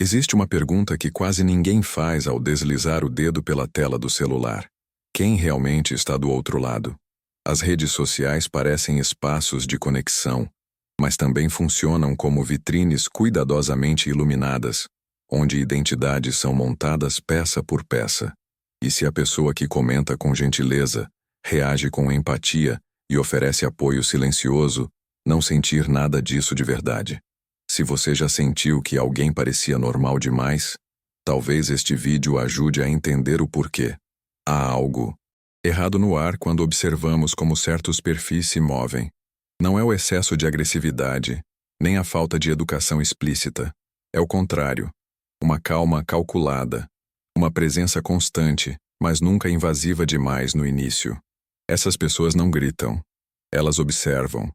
Existe uma pergunta que quase ninguém faz ao deslizar o dedo pela tela do celular. Quem realmente está do outro lado? As redes sociais parecem espaços de conexão, mas também funcionam como vitrines cuidadosamente iluminadas, onde identidades são montadas peça por peça. E se a pessoa que comenta com gentileza, reage com empatia e oferece apoio silencioso, não sentir nada disso de verdade? Se você já sentiu que alguém parecia normal demais, talvez este vídeo ajude a entender o porquê. Há algo errado no ar quando observamos como certos perfis se movem. Não é o excesso de agressividade, nem a falta de educação explícita. É o contrário. Uma calma calculada. Uma presença constante, mas nunca invasiva demais no início. Essas pessoas não gritam. Elas observam.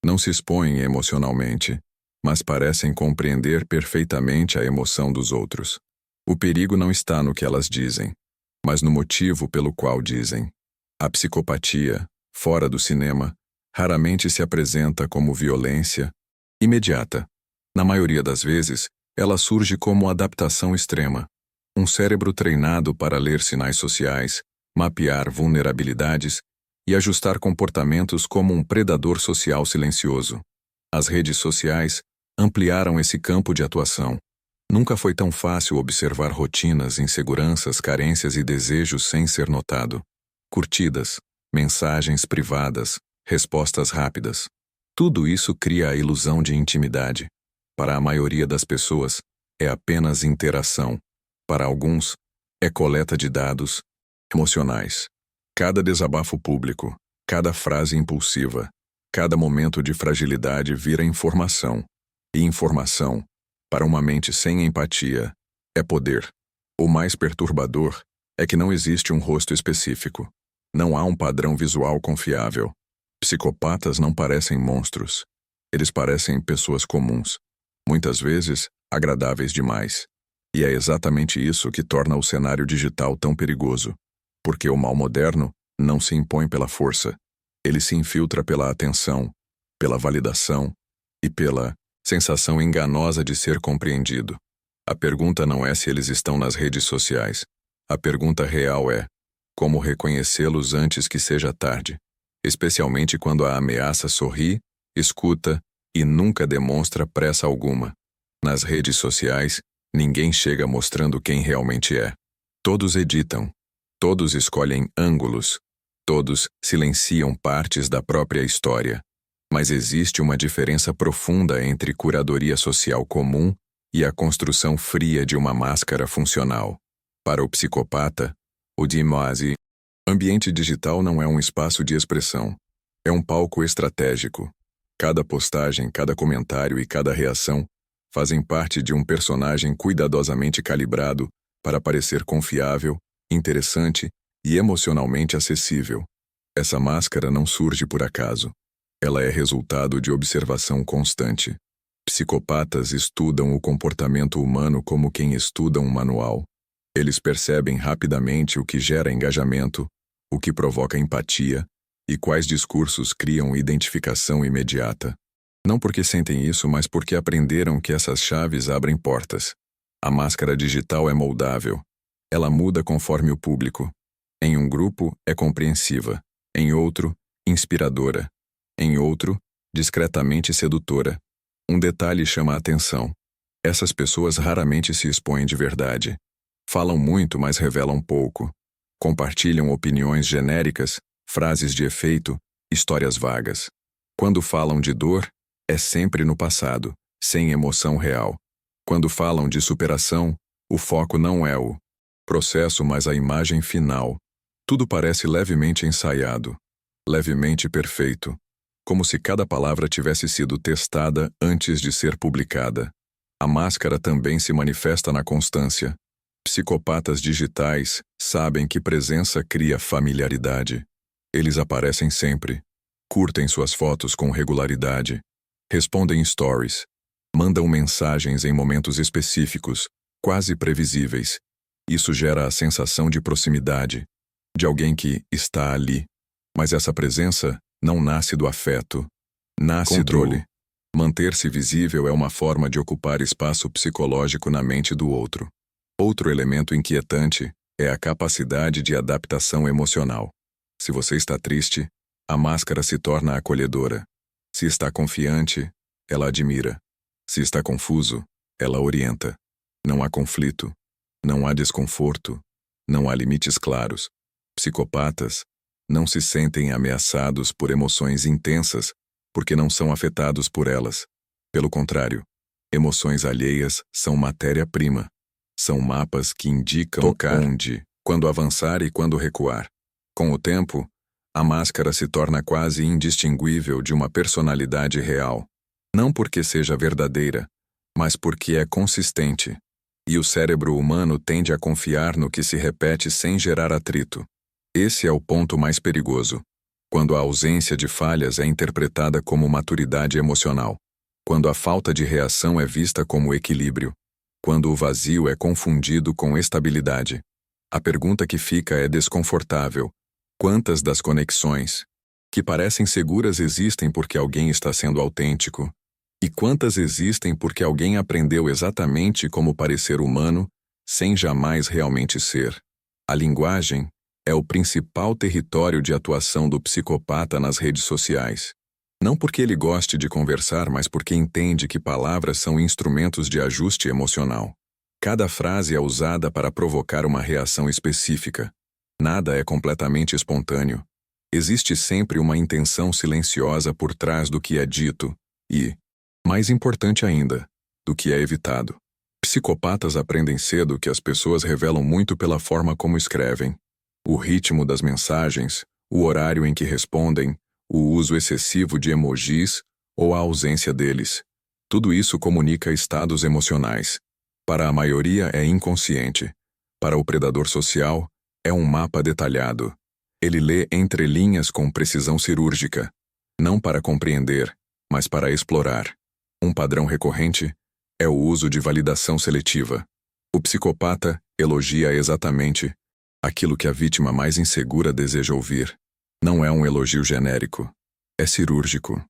Não se expõem emocionalmente, mas parecem compreender perfeitamente a emoção dos outros. O perigo não está no que elas dizem, mas no motivo pelo qual dizem. A psicopatia, fora do cinema, raramente se apresenta como violência imediata. Na maioria das vezes, ela surge como adaptação extrema. Um cérebro treinado para ler sinais sociais, mapear vulnerabilidades e ajustar comportamentos como um predador social silencioso. As redes sociais ampliaram esse campo de atuação. Nunca foi tão fácil observar rotinas, inseguranças, carências e desejos sem ser notado. Curtidas, mensagens privadas, respostas rápidas. Tudo isso cria a ilusão de intimidade. Para a maioria das pessoas, é apenas interação. Para alguns, é coleta de dados emocionais. Cada desabafo público, cada frase impulsiva, cada momento de fragilidade vira informação. E informação, para uma mente sem empatia, é poder. O mais perturbador é que não existe um rosto específico. Não há um padrão visual confiável. Psicopatas não parecem monstros. Eles parecem pessoas comuns, muitas vezes agradáveis demais. E é exatamente isso que torna o cenário digital tão perigoso. Porque o mal moderno não se impõe pela força. Ele se infiltra pela atenção, pela validação e pela sensação enganosa de ser compreendido. A pergunta não é se eles estão nas redes sociais. A pergunta real é: como reconhecê-los antes que seja tarde? Especialmente quando a ameaça sorri, escuta e nunca demonstra pressa alguma. Nas redes sociais, ninguém chega mostrando quem realmente é. Todos editam. Todos escolhem ângulos. Todos silenciam partes da própria história. Mas existe uma diferença profunda entre curadoria social comum e a construção fria de uma máscara funcional. Para o psicopata, o Dimasi, ambiente digital não é um espaço de expressão. É um palco estratégico. Cada postagem, cada comentário e cada reação fazem parte de um personagem cuidadosamente calibrado para parecer confiável, interessante e emocionalmente acessível. Essa máscara não surge por acaso. Ela é resultado de observação constante. Psicopatas estudam o comportamento humano como quem estuda um manual. Eles percebem rapidamente o que gera engajamento, o que provoca empatia e quais discursos criam identificação imediata. Não porque sentem isso, mas porque aprenderam que essas chaves abrem portas. A máscara digital é moldável. Ela muda conforme o público. Em um grupo, é compreensiva. Em outro, inspiradora. Em outro, discretamente sedutora. Um detalhe chama a atenção. Essas pessoas raramente se expõem de verdade. Falam muito, mas revelam pouco. Compartilham opiniões genéricas, frases de efeito, histórias vagas. Quando falam de dor, é sempre no passado, sem emoção real. Quando falam de superação, o foco não é o processo, mas a imagem final. Tudo parece levemente ensaiado, levemente perfeito, como se cada palavra tivesse sido testada antes de ser publicada. A máscara também se manifesta na constância. Psicopatas digitais sabem que presença cria familiaridade. Eles aparecem sempre, curtem suas fotos com regularidade, respondem stories, mandam mensagens em momentos específicos, quase previsíveis. Isso gera a sensação de proximidade, de alguém que está ali. Mas essa presença não nasce do afeto, nasce Controle. Manter-se visível é uma forma de ocupar espaço psicológico na mente do outro. Outro elemento inquietante é a capacidade de adaptação emocional. Se você está triste, a máscara se torna acolhedora. Se está confiante, ela admira. Se está confuso, ela orienta. Não há conflito, não há desconforto, não há limites claros. Psicopatas não se sentem ameaçados por emoções intensas porque não são afetados por elas. Pelo contrário, emoções alheias são matéria-prima. São mapas que indicam onde, quando avançar e quando recuar. Com o tempo, a máscara se torna quase indistinguível de uma personalidade real. Não porque seja verdadeira, mas porque é consistente. E o cérebro humano tende a confiar no que se repete sem gerar atrito. Esse é o ponto mais perigoso. Quando a ausência de falhas é interpretada como maturidade emocional. Quando a falta de reação é vista como equilíbrio. Quando o vazio é confundido com estabilidade. A pergunta que fica é desconfortável. Quantas das conexões que parecem seguras existem porque alguém está sendo autêntico? E quantas existem porque alguém aprendeu exatamente como parecer humano, sem jamais realmente ser? A linguagem é o principal território de atuação do psicopata nas redes sociais. Não porque ele goste de conversar, mas porque entende que palavras são instrumentos de ajuste emocional. Cada frase é usada para provocar uma reação específica. Nada é completamente espontâneo. Existe sempre uma intenção silenciosa por trás do que é dito e, mais importante ainda, do que é evitado. Psicopatas aprendem cedo que as pessoas revelam muito pela forma como escrevem. O ritmo das mensagens, o horário em que respondem, o uso excessivo de emojis ou a ausência deles. Tudo isso comunica estados emocionais. Para a maioria é inconsciente. Para o predador social, é um mapa detalhado. Ele lê entre linhas com precisão cirúrgica. Não para compreender, mas para explorar. Um padrão recorrente é o uso de validação seletiva. O psicopata elogia exatamente aquilo que a vítima mais insegura deseja ouvir. Não é um elogio genérico. É cirúrgico.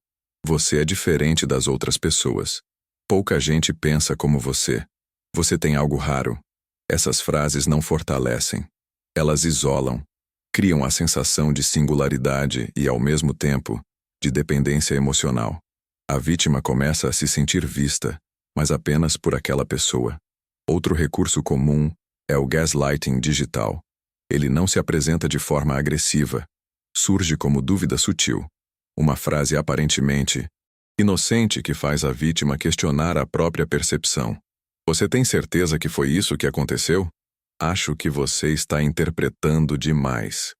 Você é diferente das outras pessoas. Pouca gente pensa como você. Você tem algo raro. Essas frases não fortalecem. Elas isolam. Criam a sensação de singularidade e, ao mesmo tempo, de dependência emocional. A vítima começa a se sentir vista, mas apenas por aquela pessoa. Outro recurso comum é o gaslighting digital. Ele não se apresenta de forma agressiva. Surge como dúvida sutil. Uma frase aparentemente inocente que faz a vítima questionar a própria percepção. Você tem certeza que foi isso que aconteceu? Acho que você está interpretando demais.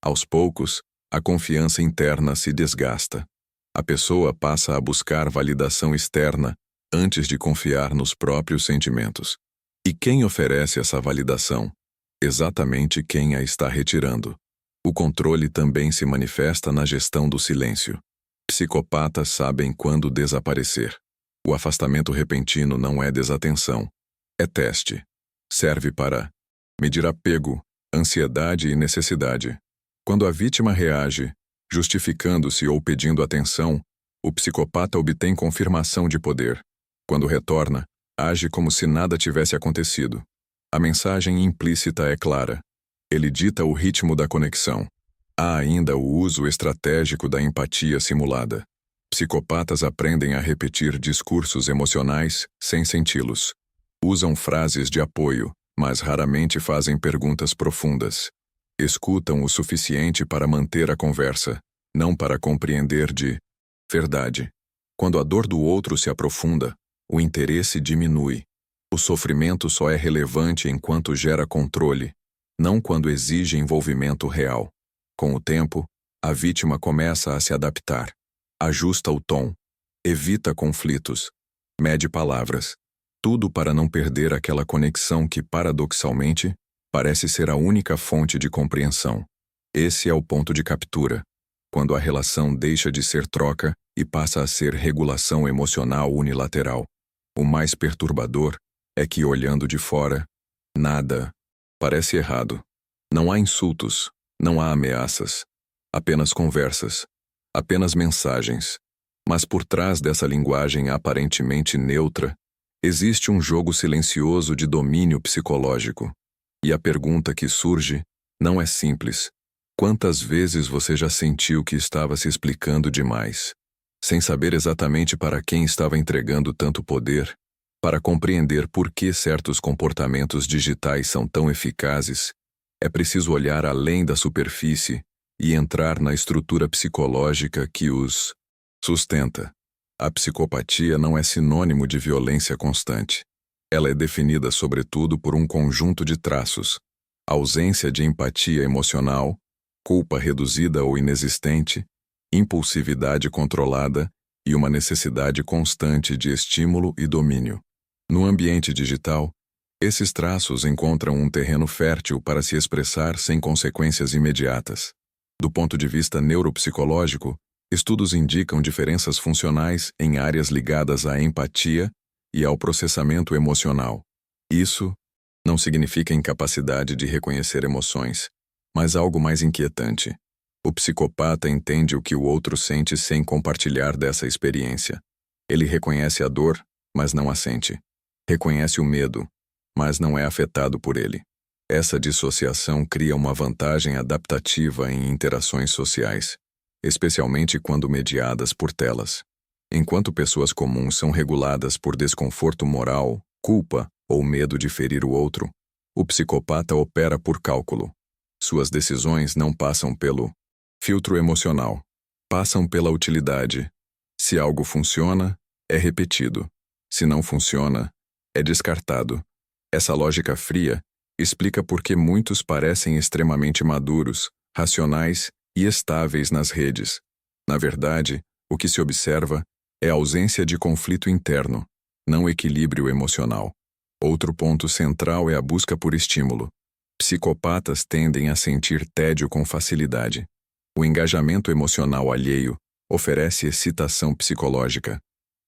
Aos poucos, a confiança interna se desgasta. A pessoa passa a buscar validação externa antes de confiar nos próprios sentimentos. E quem oferece essa validação? Exatamente quem a está retirando. O controle também se manifesta na gestão do silêncio. Psicopatas sabem quando desaparecer. O afastamento repentino não é desatenção. É teste. Serve para medir apego, ansiedade e necessidade. Quando a vítima reage, justificando-se ou pedindo atenção, o psicopata obtém confirmação de poder. Quando retorna, age como se nada tivesse acontecido. A mensagem implícita é clara. Ele dita o ritmo da conexão. Há ainda o uso estratégico da empatia simulada. Psicopatas aprendem a repetir discursos emocionais sem senti-los. Usam frases de apoio, mas raramente fazem perguntas profundas. Escutam o suficiente para manter a conversa, não para compreender de verdade. Quando a dor do outro se aprofunda, o interesse diminui. O sofrimento só é relevante enquanto gera controle, não quando exige envolvimento real. Com o tempo, a vítima começa a se adaptar. Ajusta o tom, evita conflitos, mede palavras. Tudo para não perder aquela conexão que, paradoxalmente, parece ser a única fonte de compreensão. Esse é o ponto de captura, quando a relação deixa de ser troca e passa a ser regulação emocional unilateral. O mais perturbador é que, olhando de fora, nada parece errado. Não há insultos, não há ameaças, apenas conversas, apenas mensagens. Mas por trás dessa linguagem aparentemente neutra, existe um jogo silencioso de domínio psicológico. E a pergunta que surge não é simples. Quantas vezes você já sentiu que estava se explicando demais, sem saber exatamente para quem estava entregando tanto poder? Para compreender por que certos comportamentos digitais são tão eficazes, é preciso olhar além da superfície e entrar na estrutura psicológica que os sustenta. A psicopatia não é sinônimo de violência constante. Ela é definida sobretudo por um conjunto de traços: ausência de empatia emocional, culpa reduzida ou inexistente, impulsividade controlada e uma necessidade constante de estímulo e domínio. No ambiente digital, esses traços encontram um terreno fértil para se expressar sem consequências imediatas. Do ponto de vista neuropsicológico, estudos indicam diferenças funcionais em áreas ligadas à empatia e ao processamento emocional. Isso não significa incapacidade de reconhecer emoções, mas algo mais inquietante. O psicopata entende o que o outro sente sem compartilhar dessa experiência. Ele reconhece a dor, mas não a sente. Reconhece o medo, mas não é afetado por ele. Essa dissociação cria uma vantagem adaptativa em interações sociais, especialmente quando mediadas por telas. Enquanto pessoas comuns são reguladas por desconforto moral, culpa ou medo de ferir o outro, o psicopata opera por cálculo. Suas decisões não passam pelo filtro emocional, passam pela utilidade. Se algo funciona, é repetido. Se não funciona, é descartado. Essa lógica fria explica por que muitos parecem extremamente maduros, racionais e estáveis nas redes. Na verdade, o que se observa é a ausência de conflito interno, não equilíbrio emocional. Outro ponto central é a busca por estímulo. Psicopatas tendem a sentir tédio com facilidade. O engajamento emocional alheio oferece excitação psicológica,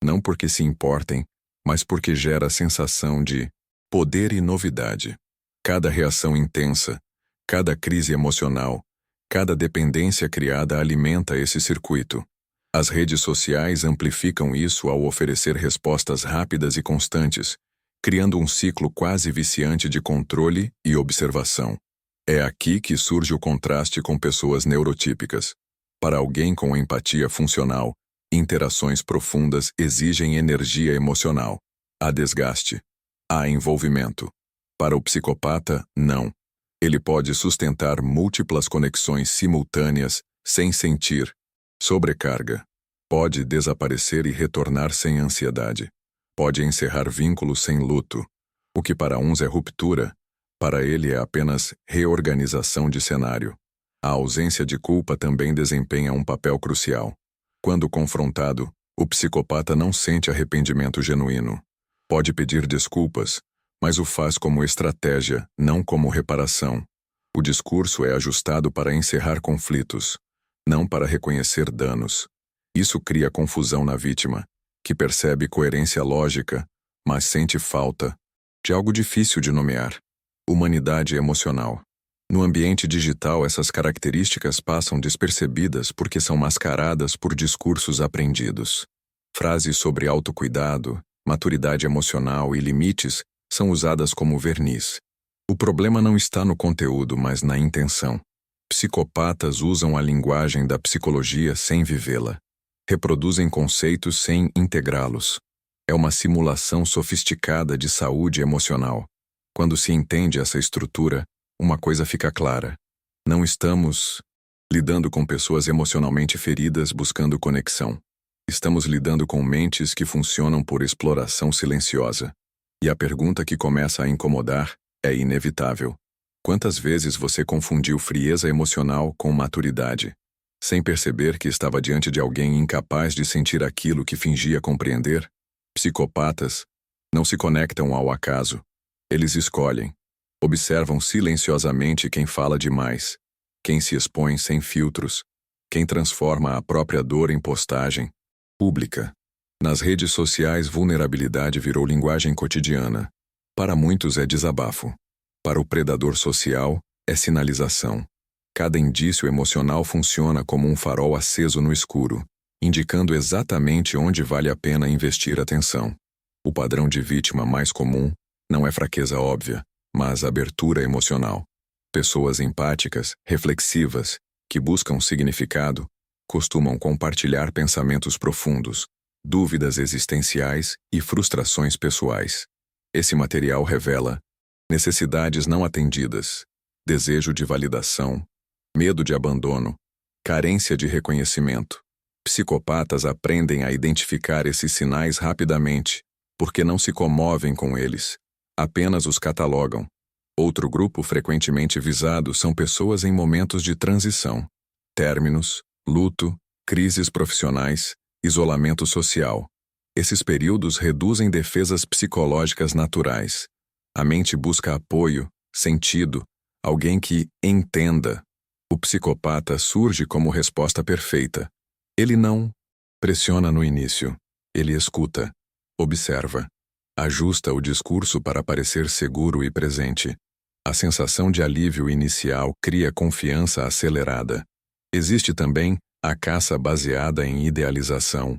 não porque se importem, mas porque gera a sensação de poder e novidade. Cada reação intensa, cada crise emocional, cada dependência criada alimenta esse circuito. As redes sociais amplificam isso ao oferecer respostas rápidas e constantes, criando um ciclo quase viciante de controle e observação. É aqui que surge o contraste com pessoas neurotípicas. Para alguém com empatia funcional, interações profundas exigem energia emocional. Há desgaste. Há envolvimento. Para o psicopata, não. Ele pode sustentar múltiplas conexões simultâneas sem sentir sobrecarga. Pode desaparecer e retornar sem ansiedade. Pode encerrar vínculos sem luto. O que para uns é ruptura, para ele é apenas reorganização de cenário. A ausência de culpa também desempenha um papel crucial. Quando confrontado, o psicopata não sente arrependimento genuíno. Pode pedir desculpas, mas o faz como estratégia, não como reparação. O discurso é ajustado para encerrar conflitos, não para reconhecer danos. Isso cria confusão na vítima, que percebe coerência lógica, mas sente falta de algo difícil de nomear: humanidade emocional. No ambiente digital, essas características passam despercebidas porque são mascaradas por discursos aprendidos. Frases sobre autocuidado, maturidade emocional e limites são usadas como verniz. O problema não está no conteúdo, mas na intenção. Psicopatas usam a linguagem da psicologia sem vivê-la. Reproduzem conceitos sem integrá-los. É uma simulação sofisticada de saúde emocional. Quando se entende essa estrutura, uma coisa fica clara: não estamos lidando com pessoas emocionalmente feridas buscando conexão. Estamos lidando com mentes que funcionam por exploração silenciosa. E a pergunta que começa a incomodar é inevitável: quantas vezes você confundiu frieza emocional com maturidade, sem perceber que estava diante de alguém incapaz de sentir aquilo que fingia compreender? Psicopatas não se conectam ao acaso. Eles escolhem. Observam silenciosamente quem fala demais, quem se expõe sem filtros, quem transforma a própria dor em postagem pública. Nas redes sociais, vulnerabilidade virou linguagem cotidiana. Para muitos é desabafo. Para o predador social, é sinalização. Cada indício emocional funciona como um farol aceso no escuro. indicando exatamente onde vale a pena investir atenção. O padrão de vítima mais comum não é fraqueza óbvia, mas abertura emocional. Pessoas empáticas, reflexivas, que buscam significado, costumam compartilhar pensamentos profundos, dúvidas existenciais e frustrações pessoais. Esse material revela necessidades não atendidas, desejo de validação, medo de abandono, carência de reconhecimento. Psicopatas aprendem a identificar esses sinais rapidamente, porque não se comovem com eles, apenas os catalogam. Outro grupo frequentemente visado são pessoas em momentos de transição, términos, luto, crises profissionais, isolamento social. Esses períodos reduzem defesas psicológicas naturais. A mente busca apoio, sentido, alguém que entenda. O psicopata surge como resposta perfeita. Ele não pressiona no início. Ele escuta, observa, ajusta o discurso para parecer seguro e presente. A sensação de alívio inicial cria confiança acelerada. Existe também a caça baseada em idealização.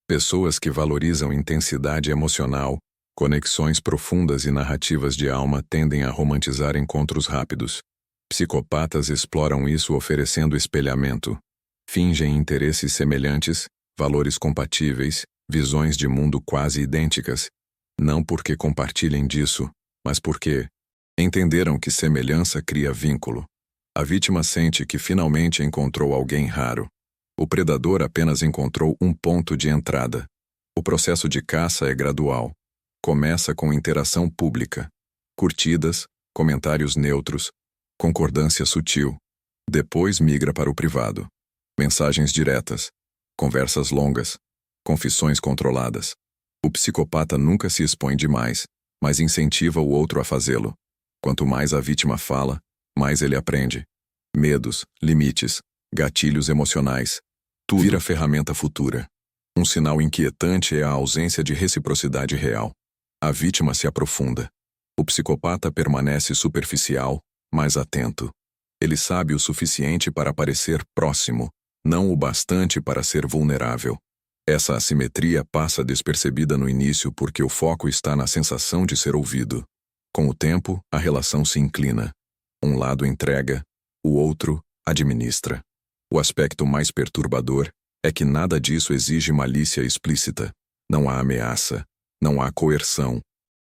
Pessoas que valorizam intensidade emocional, conexões profundas e narrativas de alma tendem a romantizar encontros rápidos. Psicopatas exploram isso oferecendo espelhamento. Fingem interesses semelhantes, valores compatíveis, visões de mundo quase idênticas, não porque compartilhem disso, mas porque entenderam que semelhança cria vínculo. A vítima sente que finalmente encontrou alguém raro. O predador apenas encontrou um ponto de entrada. O processo de caça é gradual. Começa com interação pública, curtidas, comentários neutros, concordância sutil. Depois migra para o privado. Mensagens diretas, conversas longas, confissões controladas. O psicopata nunca se expõe demais, mas incentiva o outro a fazê-lo. Quanto mais a vítima fala, mais ele aprende. Medos, limites, gatilhos emocionais. Tudo vira ferramenta futura. Um sinal inquietante é a ausência de reciprocidade real. A vítima se aprofunda. O psicopata permanece superficial, mas atento. Ele sabe o suficiente para parecer próximo, não o bastante para ser vulnerável. Essa assimetria passa despercebida no início porque o foco está na sensação de ser ouvido. Com o tempo, a relação se inclina. Um lado entrega, o outro administra. O aspecto mais perturbador é que nada disso exige malícia explícita. Não há ameaça, não há coerção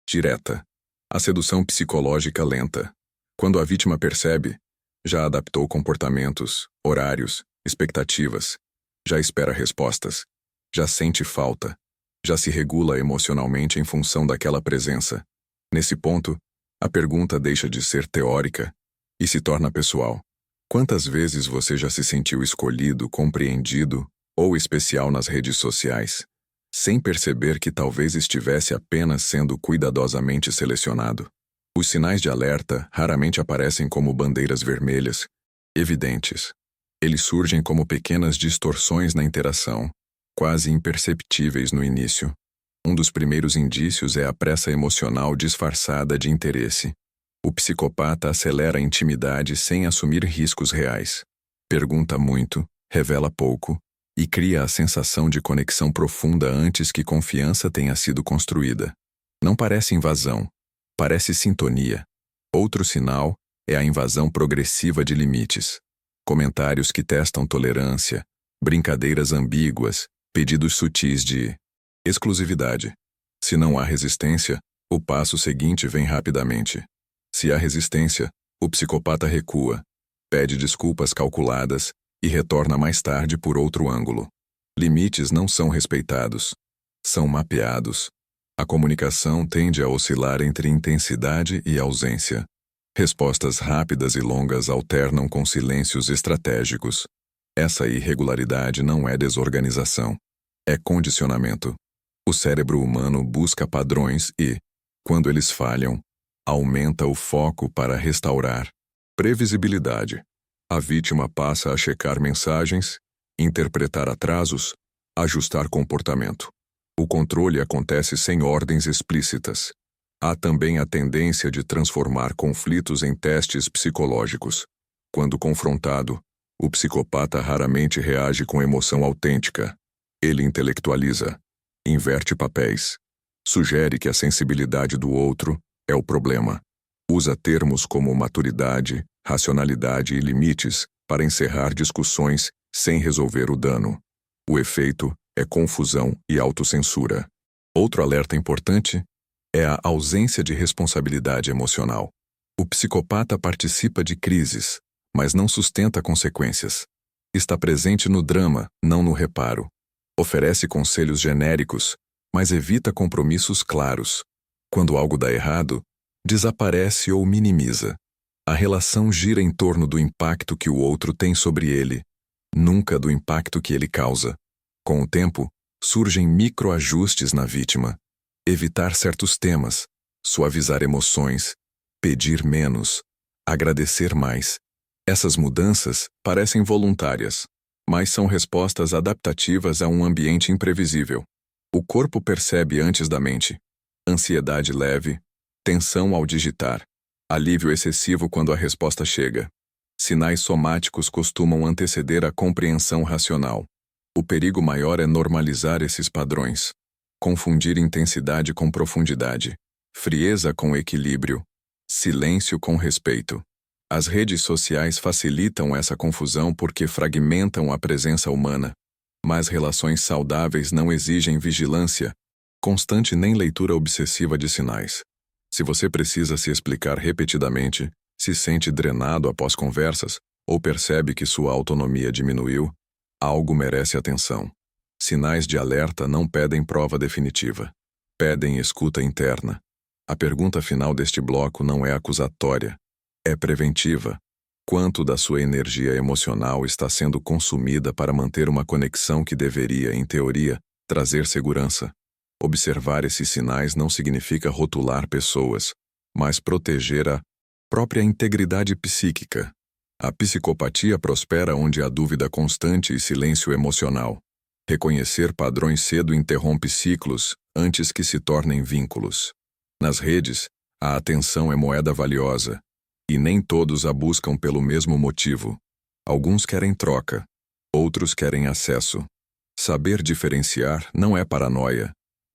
direta. A sedução psicológica lenta. Quando a vítima percebe, já adaptou comportamentos, horários, expectativas, já espera respostas, já sente falta, já se regula emocionalmente em função daquela presença. Nesse ponto, a pergunta deixa de ser teórica e se torna pessoal. Quantas vezes você já se sentiu escolhido, compreendido ou especial nas redes sociais, sem perceber que talvez estivesse apenas sendo cuidadosamente selecionado? Os sinais de alerta raramente aparecem como bandeiras vermelhas, evidentes. Eles surgem como pequenas distorções na interação, quase imperceptíveis no início. Um dos primeiros indícios é a pressa emocional disfarçada de interesse. O psicopata acelera a intimidade sem assumir riscos reais. Pergunta muito, revela pouco e cria a sensação de conexão profunda antes que confiança tenha sido construída. Não parece invasão, parece sintonia. Outro sinal é a invasão progressiva de limites. Comentários que testam tolerância, brincadeiras ambíguas, pedidos sutis de exclusividade. Se não há resistência, o passo seguinte vem rapidamente. Se há resistência, o psicopata recua, pede desculpas calculadas e retorna mais tarde por outro ângulo. Limites não são respeitados, são mapeados. A comunicação tende a oscilar entre intensidade e ausência. Respostas rápidas e longas alternam com silêncios estratégicos. Essa irregularidade não é desorganização, é condicionamento. O cérebro humano busca padrões e, quando eles falham, aumenta o foco para restaurar. Previsibilidade. A vítima passa a checar mensagens, interpretar atrasos, ajustar comportamento. O controle acontece sem ordens explícitas. Há também a tendência de transformar conflitos em testes psicológicos. Quando confrontado, o psicopata raramente reage com emoção autêntica. Ele intelectualiza, inverte papéis, sugere que a sensibilidade do outro é o problema. Usa termos como maturidade, racionalidade e limites para encerrar discussões sem resolver o dano. O efeito é confusão e autocensura. Outro alerta importante é a ausência de responsabilidade emocional. O psicopata participa de crises, mas não sustenta consequências. Está presente no drama, não no reparo. Oferece conselhos genéricos, mas evita compromissos claros. Quando algo dá errado, desaparece ou minimiza. A relação gira em torno do impacto que o outro tem sobre ele, nunca do impacto que ele causa. Com o tempo, surgem microajustes na vítima. Evitar certos temas, suavizar emoções, pedir menos, agradecer mais. Essas mudanças parecem voluntárias, mas são respostas adaptativas a um ambiente imprevisível. O corpo percebe antes da mente. Ansiedade leve, tensão ao digitar, alívio excessivo quando a resposta chega. Sinais somáticos costumam anteceder a compreensão racional. O perigo maior é normalizar esses padrões. Confundir intensidade com profundidade, frieza com equilíbrio, silêncio com respeito. As redes sociais facilitam essa confusão porque fragmentam a presença humana. Mas relações saudáveis não exigem vigilância constante nem leitura obsessiva de sinais. Se você precisa se explicar repetidamente, se sente drenado após conversas, ou percebe que sua autonomia diminuiu, algo merece atenção. Sinais de alerta não pedem prova definitiva. Pedem escuta interna. A pergunta final deste bloco não é acusatória. É preventiva. Quanto da sua energia emocional está sendo consumida para manter uma conexão que deveria, em teoria, trazer segurança? Observar esses sinais não significa rotular pessoas, mas proteger a própria integridade psíquica. A psicopatia prospera onde há dúvida constante e silêncio emocional. Reconhecer padrões cedo interrompe ciclos antes que se tornem vínculos. Nas redes, a atenção é moeda valiosa, e nem todos a buscam pelo mesmo motivo. Alguns querem troca, outros querem acesso. Saber diferenciar não é paranoia.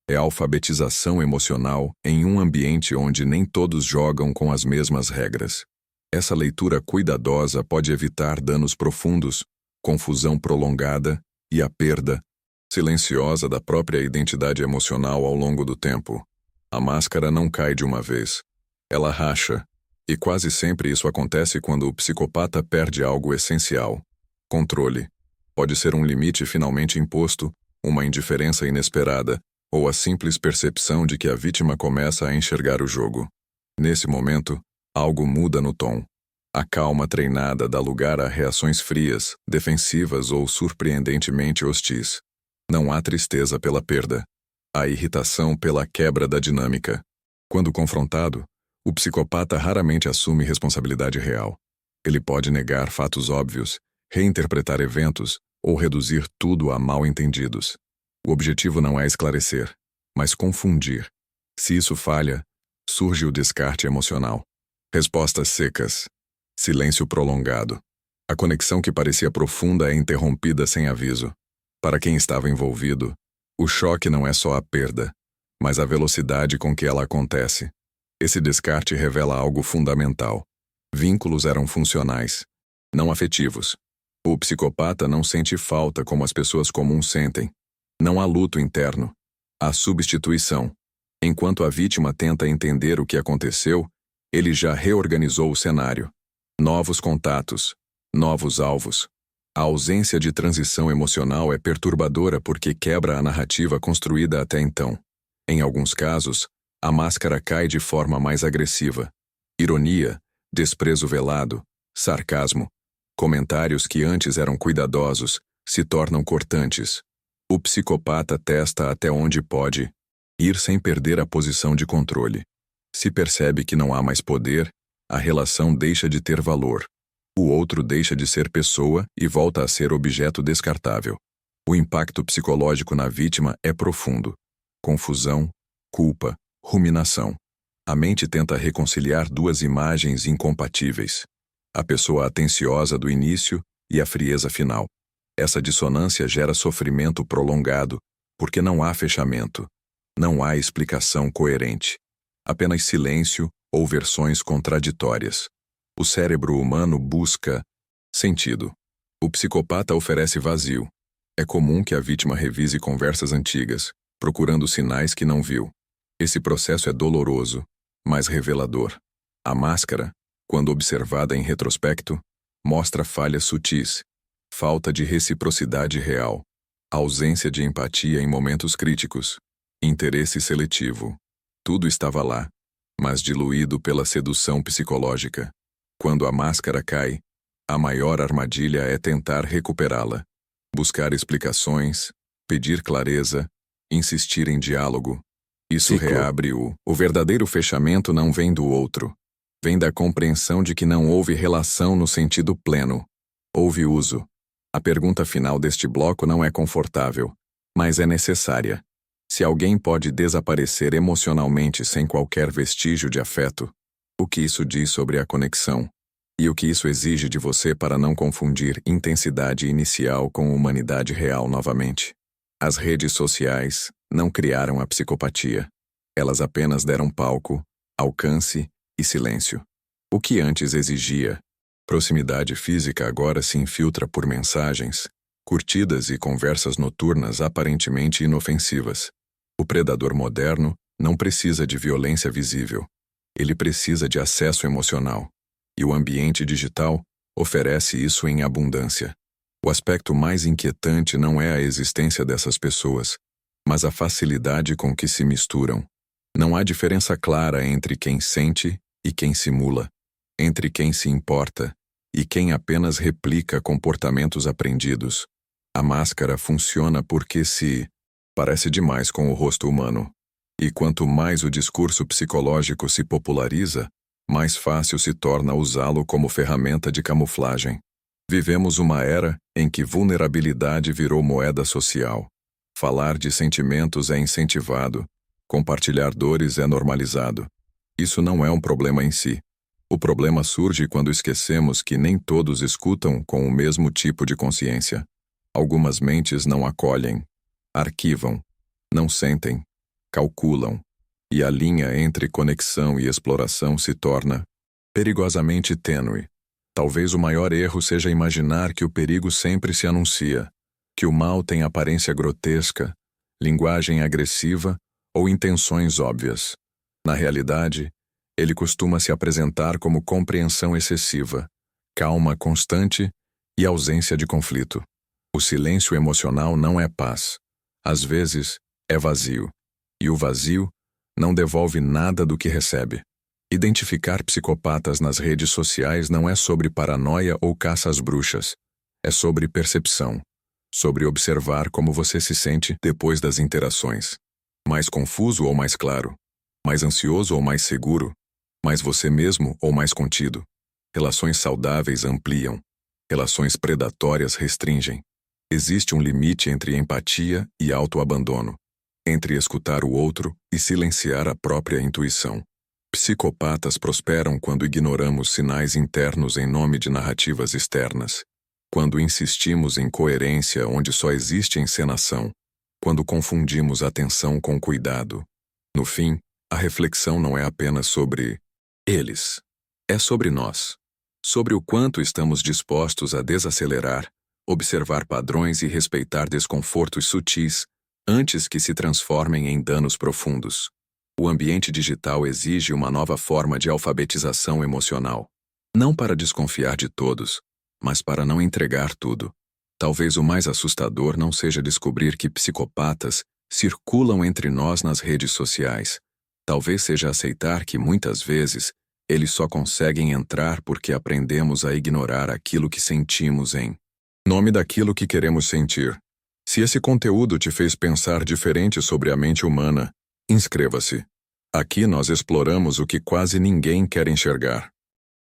É alfabetização emocional em um ambiente onde nem todos jogam com as mesmas regras. Essa leitura cuidadosa pode evitar danos profundos, confusão prolongada e a perda silenciosa da própria identidade emocional ao longo do tempo. A máscara não cai de uma vez. Ela racha, e quase sempre isso acontece quando o psicopata perde algo essencial. Controle. Pode ser um limite finalmente imposto, uma indiferença inesperada, ou a simples percepção de que a vítima começa a enxergar o jogo. Nesse momento, algo muda no tom. A calma treinada dá lugar a reações frias, defensivas ou surpreendentemente hostis. Não há tristeza pela perda. Há irritação pela quebra da dinâmica. Quando confrontado, o psicopata raramente assume responsabilidade real. Ele pode negar fatos óbvios, reinterpretar eventos ou reduzir tudo a mal-entendidos. O objetivo não é esclarecer, mas confundir. Se isso falha, surge o descarte emocional. Respostas secas. Silêncio prolongado. A conexão que parecia profunda é interrompida sem aviso. Para quem estava envolvido, o choque não é só a perda, mas a velocidade com que ela acontece. Esse descarte revela algo fundamental. Vínculos eram funcionais, não afetivos. O psicopata não sente falta como as pessoas comuns sentem. Não há luto interno. Há substituição. Enquanto a vítima tenta entender o que aconteceu, ele já reorganizou o cenário. Novos contatos, novos alvos. A ausência de transição emocional é perturbadora porque quebra a narrativa construída até então. Em alguns casos, a máscara cai de forma mais agressiva. Ironia, desprezo velado, sarcasmo. Comentários que antes eram cuidadosos se tornam cortantes. O psicopata testa até onde pode ir sem perder a posição de controle. Se percebe que não há mais poder, a relação deixa de ter valor. O outro deixa de ser pessoa e volta a ser objeto descartável. O impacto psicológico na vítima é profundo. Confusão, culpa, ruminação. A mente tenta reconciliar duas imagens incompatíveis. A pessoa atenciosa do início e a frieza final. Essa dissonância gera sofrimento prolongado, porque não há fechamento, não há explicação coerente. Apenas silêncio ou versões contraditórias. O cérebro humano busca sentido. O psicopata oferece vazio. É comum que a vítima revise conversas antigas, procurando sinais que não viu. Esse processo é doloroso, mas revelador. A máscara, quando observada em retrospecto, mostra falhas sutis, falta de reciprocidade real, ausência de empatia em momentos críticos, interesse seletivo. Tudo estava lá, mas diluído pela sedução psicológica. Quando a máscara cai, a maior armadilha é tentar recuperá-la, buscar explicações, pedir clareza, insistir em diálogo. Isso reabre o verdadeiro fechamento não vem do outro. Vem da compreensão de que não houve relação no sentido pleno. Houve uso. A pergunta final deste bloco não é confortável, mas é necessária. Se alguém pode desaparecer emocionalmente sem qualquer vestígio de afeto, o que isso diz sobre a conexão? E o que isso exige de você para não confundir intensidade inicial com humanidade real novamente? As redes sociais não criaram a psicopatia. Elas apenas deram palco, alcance e silêncio. O que antes exigia proximidade física agora se infiltra por mensagens, curtidas e conversas noturnas aparentemente inofensivas. O predador moderno não precisa de violência visível. Ele precisa de acesso emocional. E o ambiente digital oferece isso em abundância. O aspecto mais inquietante não é a existência dessas pessoas, mas a facilidade com que se misturam. Não há diferença clara entre quem sente e quem simula, entre quem se importa e quem apenas replica comportamentos aprendidos. A máscara funciona porque se parece demais com o rosto humano. E quanto mais o discurso psicológico se populariza, mais fácil se torna usá-lo como ferramenta de camuflagem. Vivemos uma era em que vulnerabilidade virou moeda social. Falar de sentimentos é incentivado, compartilhar dores é normalizado. Isso não é um problema em si. O problema surge quando esquecemos que nem todos escutam com o mesmo tipo de consciência. Algumas mentes não acolhem, arquivam, não sentem, calculam, e a linha entre conexão e exploração se torna perigosamente tênue. Talvez o maior erro seja imaginar que o perigo sempre se anuncia, que o mal tem aparência grotesca, linguagem agressiva ou intenções óbvias. Na realidade, ele costuma se apresentar como compreensão excessiva, calma constante e ausência de conflito. O silêncio emocional não é paz. Às vezes, é vazio. E o vazio não devolve nada do que recebe. Identificar psicopatas nas redes sociais não é sobre paranoia ou caça às bruxas. É sobre percepção. Sobre observar como você se sente depois das interações. Mais confuso ou mais claro? Mais ansioso ou mais seguro? Mais você mesmo ou mais contido? Relações saudáveis ampliam. Relações predatórias restringem. Existe um limite entre empatia e autoabandono. Entre escutar o outro e silenciar a própria intuição. Psicopatas prosperam quando ignoramos sinais internos em nome de narrativas externas. Quando insistimos em coerência onde só existe encenação. Quando confundimos atenção com cuidado. No fim, a reflexão não é apenas sobre eles. É sobre nós. Sobre o quanto estamos dispostos a desacelerar, observar padrões e respeitar desconfortos sutis, antes que se transformem em danos profundos. O ambiente digital exige uma nova forma de alfabetização emocional. Não para desconfiar de todos, mas para não entregar tudo. Talvez o mais assustador não seja descobrir que psicopatas circulam entre nós nas redes sociais. Talvez seja aceitar que, muitas vezes, eles só conseguem entrar porque aprendemos a ignorar aquilo que sentimos em nome daquilo que queremos sentir. Se esse conteúdo te fez pensar diferente sobre a mente humana, inscreva-se. Aqui nós exploramos o que quase ninguém quer enxergar.